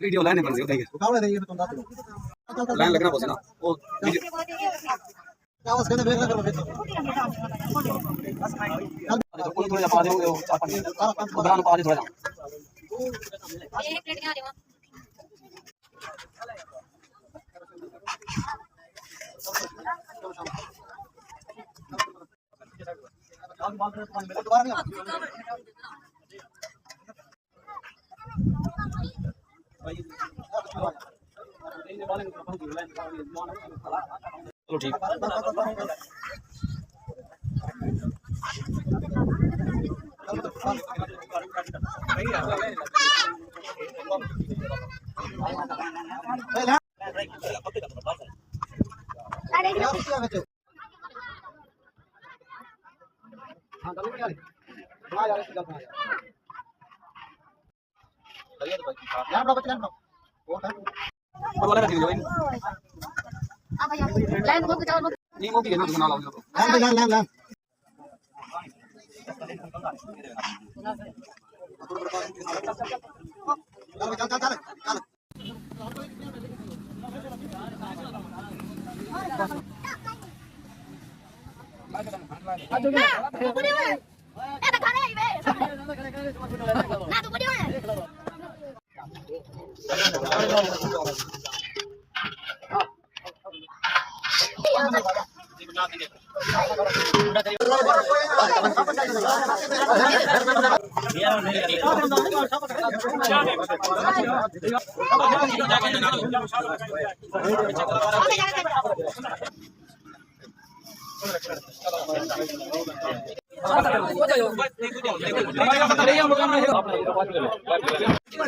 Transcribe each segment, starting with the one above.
video line बन गई उठाइए कावड़े देंगे तो दांत लाइन लगना पड़े ना वो क्या बस कहने बेग लगा बेग तो कोई थोड़ा पा दे वो चार पानी बना पा दे थोड़ा एक प्लेट यहाँ देवा दोबारा नहीं चलो ठीक हाँ चलो क्या हाँ यार इसकी गलती है चलिए तो भाई यार बच्चे यार वो है और वाला रख दीजिए अब भैया लाइन को जाओ नहीं वो भी है ना तो बना लो लाइन लाइन लाइन चल चल चल चल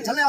चलने